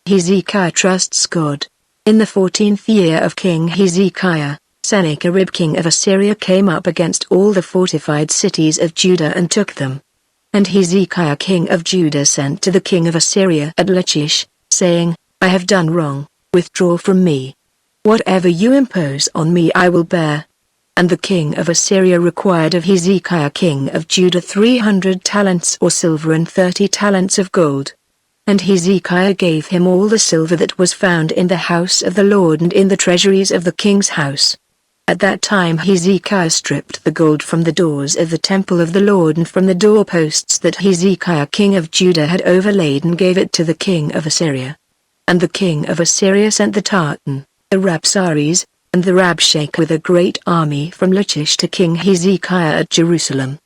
Hezekiah trusts God. In the 14th year of King Hezekiah, Sennacherib king of Assyria came up against all the fortified cities of Judah and took them. And Hezekiah king of Judah sent to the king of Assyria at Lachish, saying, I have done wrong, withdraw from me. Whatever you impose on me I will bear. And the king of Assyria required of Hezekiah king of Judah 300 talents of silver and 30 talents of gold. And Hezekiah gave him all the silver that was found in the house of the Lord and in the treasuries of the king's house. At that time Hezekiah stripped the gold from the doors of the temple of the Lord and from the doorposts that Hezekiah king of Judah had overlaid and gave it to the king of Assyria. And the king of Assyria sent the Tartan, the Rabsaris, and the Rabshakeh with a great army from Lachish to King Hezekiah at Jerusalem.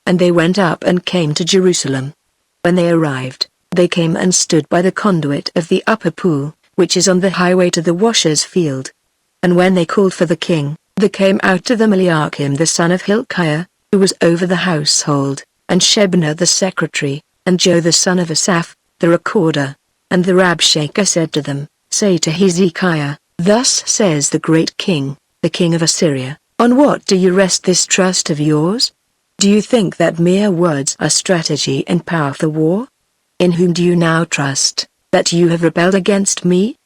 And they went up and came to Jerusalem. When they arrived, they came and stood by the conduit of the upper pool, which is on the highway to the washer's field. And when they called for the king, there came out to them Eliakim the son of Hilkiah, who was over the household, and Shebna the secretary, and Joe the son of Asaph, the recorder. And the Rabshakeh said to them, Say to Hezekiah, Thus says the great king, the king of Assyria, On what do you rest this trust of yours? Do you think that mere words are strategy and power for war? In whom do you now trust, that you have rebelled against me?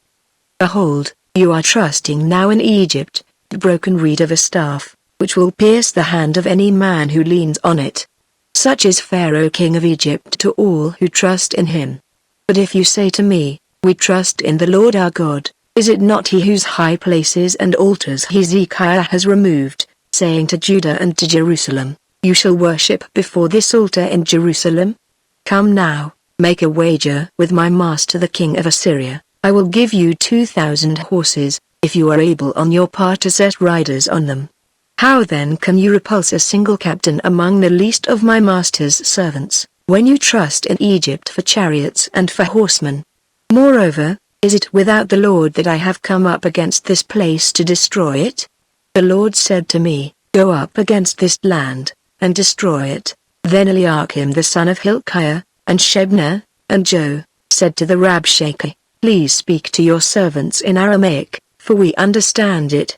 Behold, you are trusting now in Egypt, the broken reed of a staff, which will pierce the hand of any man who leans on it. Such is Pharaoh king of Egypt to all who trust in him. But if you say to me, We trust in the Lord our God, is it not he whose high places and altars Hezekiah has removed, saying to Judah and to Jerusalem, You shall worship before this altar in Jerusalem? Come now, make a wager with my master the king of Assyria. I will give you 2,000 horses, if you are able on your part to set riders on them. How then can you repulse a single captain among the least of my master's servants, when you trust in Egypt for chariots and for horsemen? Moreover, is it without the Lord that I have come up against this place to destroy it? The Lord said to me, Go up against this land, and destroy it. Then Eliakim the son of Hilkiah, and Shebna, and Joe, said to the Rabshakeh, Please speak to your servants in Aramaic, for we understand it.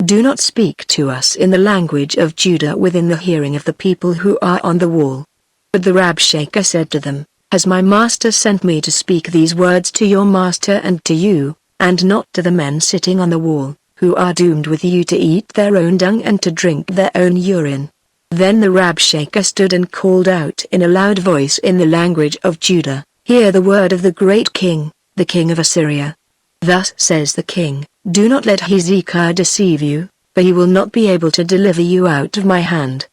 Do not speak to us in the language of Judah within the hearing of the people who are on the wall. But the Rabshakeh said to them, Has my master sent me to speak these words to your master and to you, and not to the men sitting on the wall, who are doomed with you to eat their own dung and to drink their own urine? Then the Rabshakeh stood and called out in a loud voice in the language of Judah, Hear the word of the great king, the king of Assyria. Thus says the king, Do not let Hezekiah deceive you, for he will not be able to deliver you out of my hand.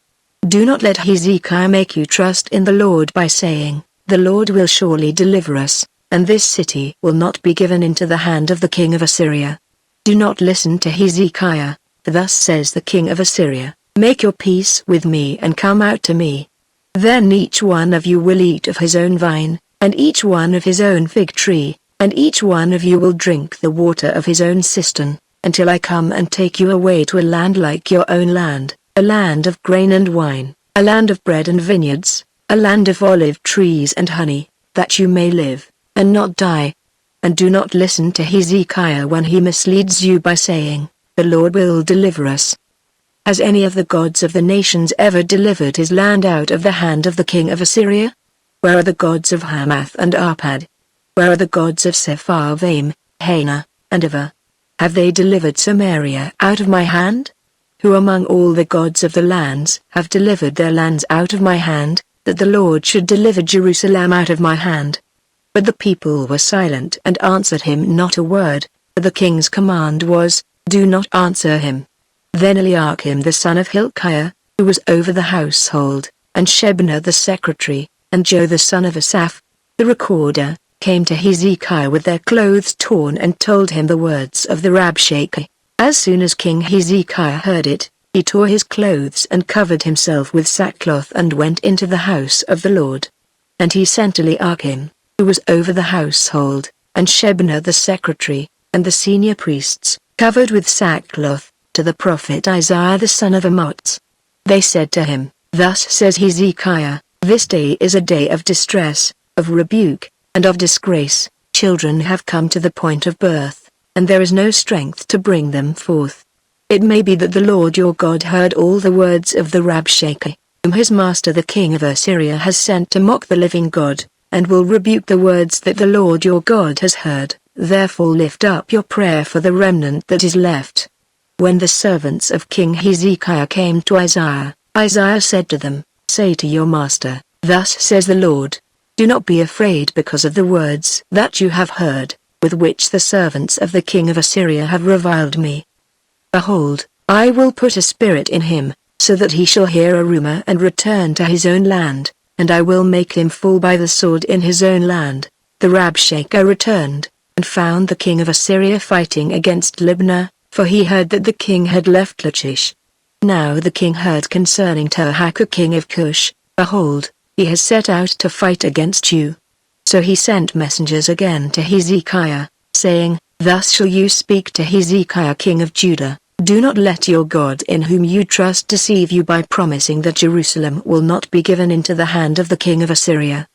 Do not let Hezekiah make you trust in the Lord by saying, The Lord will surely deliver us, and this city will not be given into the hand of the king of Assyria. Do not listen to Hezekiah, for thus says the king of Assyria, Make your peace with me and come out to me. Then each one of you will eat of his own vine, and each one of his own fig tree, and each one of you will drink the water of his own cistern, until I come and take you away to a land like your own land, a land of grain and wine, a land of bread and vineyards, a land of olive trees and honey, that you may live, and not die. And do not listen to Hezekiah when he misleads you by saying, The Lord will deliver us. Has any of the gods of the nations ever delivered his land out of the hand of the king of Assyria? Where are the gods of Hamath and Arpad? Where are the gods of Sepharvaim, Hena, and Ava? Have they delivered Samaria out of my hand? Who among all the gods of the lands have delivered their lands out of my hand, that the Lord should deliver Jerusalem out of my hand? But the people were silent and answered him not a word, for the king's command was, Do not answer him. Then Eliakim the son of Hilkiah, who was over the household, and Shebna the secretary, and Joe the son of Asaph, the recorder, came to Hezekiah with their clothes torn and told him the words of the Rabshakeh. As soon as King Hezekiah heard it, he tore his clothes and covered himself with sackcloth and went into the house of the Lord. And he sent Eliakim, who was over the household, and Shebna the secretary, and the senior priests, covered with sackcloth, to the prophet Isaiah the son of Amoz. They said to him, Thus says Hezekiah, This day is a day of distress, of rebuke, and of disgrace, Children have come to the point of birth, and there is no strength to bring them forth. It may be that the Lord your God heard all the words of the Rabshakeh, whom his master the king of Assyria has sent to mock the living God, and will rebuke the words that the Lord your God has heard. Therefore lift up your prayer for the remnant that is left. When the servants of King Hezekiah came to Isaiah, Isaiah said to them, Say to your master, Thus says the Lord, Do not be afraid because of the words that you have heard, with which the servants of the king of Assyria have reviled me. Behold, I will put a spirit in him, so that he shall hear a rumor and return to his own land, and I will make him fall by the sword in his own land. The Rabshakeh returned, and found the king of Assyria fighting against Libnah, for he heard that the king had left Lachish. Now the king heard concerning Tirhakah king of Cush, Behold, he has set out to fight against you. So he sent messengers again to Hezekiah, saying, Thus shall you speak to Hezekiah king of Judah, Do not let your God in whom you trust deceive you by promising that Jerusalem will not be given into the hand of the king of Assyria.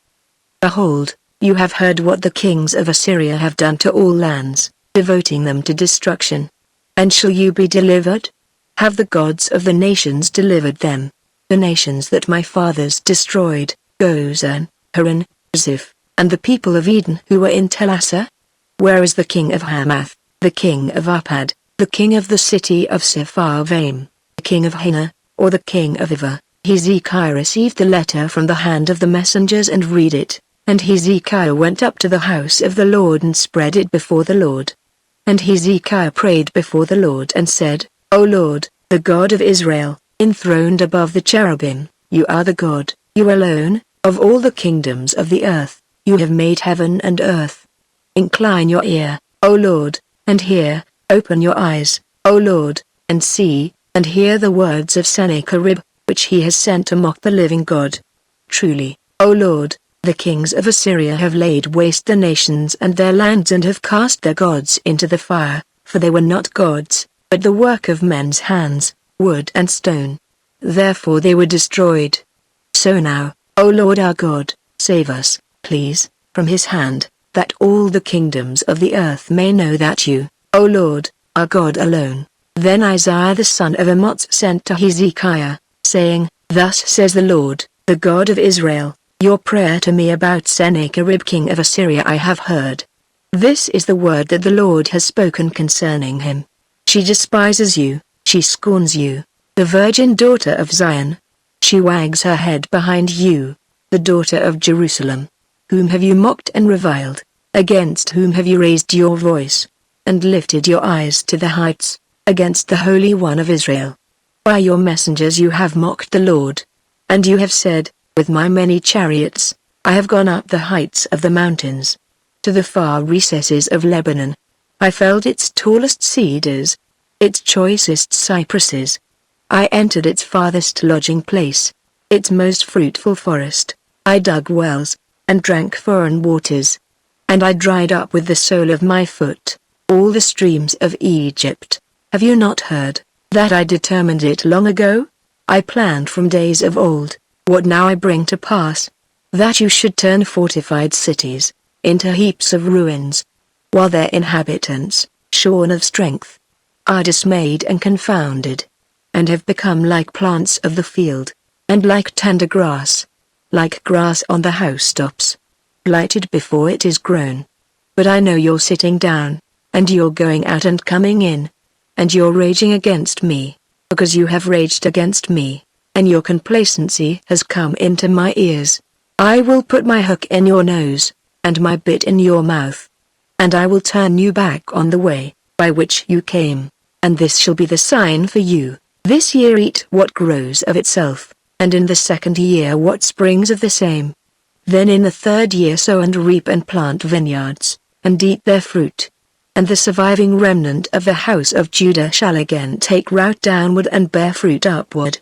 Behold, you have heard what the kings of Assyria have done to all lands, devoting them to destruction. And shall you be delivered? Have the gods of the nations delivered them? The nations that my fathers destroyed, Gozan, Haran, Ziph, and the people of Eden who were in Telassar? Where is the king of Hamath, the king of Arpad, the king of the city of Sepharvaim, the king of Hena, or the king of Ivah? Hezekiah received the letter from the hand of the messengers and read it. And Hezekiah went up to the house of the Lord and spread it before the Lord. And Hezekiah prayed before the Lord and said, O Lord, the God of Israel, enthroned above the cherubim, you are the God, you alone, of all the kingdoms of the earth, you have made heaven and earth. Incline your ear, O Lord, and hear, open your eyes, O Lord, and see, and hear the words of Sennacherib, which he has sent to mock the living God. Truly, O Lord, the kings of Assyria have laid waste the nations and their lands and have cast their gods into the fire, for they were not gods, but the work of men's hands, wood and stone. Therefore they were destroyed. So now, O Lord our God, save us, please, from his hand, that all the kingdoms of the earth may know that you, O Lord, are God alone. Then Isaiah the son of Amoz sent to Hezekiah, saying, Thus says the Lord, the God of Israel, Your prayer to me about Sennacherib king of Assyria I have heard. This is the word that the Lord has spoken concerning him. She despises you, she scorns you, the virgin daughter of Zion. She wags her head behind you, the daughter of Jerusalem. Whom have you mocked and reviled? Against whom have you raised your voice, and lifted your eyes to the heights, against the Holy One of Israel? By your messengers you have mocked the Lord. And you have said, With my many chariots, I have gone up the heights of the mountains, to the far recesses of Lebanon. I felled its tallest cedars, its choicest cypresses. I entered its farthest lodging place, its most fruitful forest. I dug wells, and drank foreign waters. And I dried up with the sole of my foot all the streams of Egypt. Have you not heard, that I determined it long ago? I planned from days of old. What now I bring to pass, that you should turn fortified cities into heaps of ruins, while their inhabitants, shorn of strength, are dismayed and confounded, and have become like plants of the field, and like tender grass, like grass on the housetops, blighted before it is grown. But I know you're sitting down, and you're going out and coming in, and you're raging against me, because you have raged against me, and your complacency has come into my ears. I will put my hook in your nose, and my bit in your mouth, and I will turn you back on the way by which you came, and this shall be the sign for you. This year eat what grows of itself, and in the second year what springs of the same. Then in the third year sow and reap and plant vineyards, and eat their fruit. And the surviving remnant of the house of Judah shall again take root downward and bear fruit upward.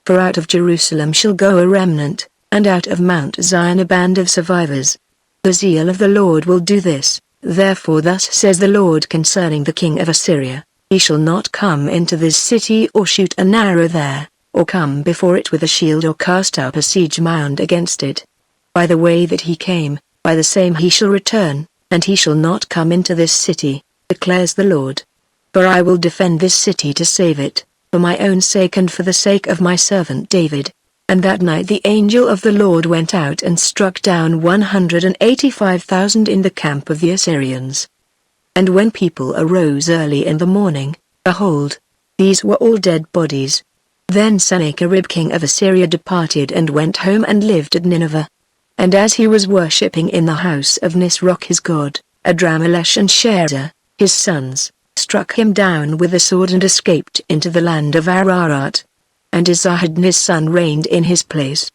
For out of Jerusalem shall go a remnant, and out of Mount Zion a band of survivors. The zeal of the Lord will do this. Therefore thus says the Lord concerning the king of Assyria, He shall not come into this city or shoot an arrow there, or come before it with a shield or cast up a siege mound against it. By the way that he came, by the same he shall return, and he shall not come into this city, declares the Lord. For I will defend this city to save it, for my own sake and for the sake of my servant David." And that night the angel of the Lord went out and struck down 185,000 in the camp of the Assyrians. And when people arose early in the morning, behold, these were all dead bodies. Then Sennacherib king of Assyria departed and went home and lived at Nineveh. And as he was worshipping in the house of Nisroch his god, Adrammelech and Sharezer, his sons, struck him down with a sword and escaped into the land of Ararat. And Esarhaddon his son reigned in his place.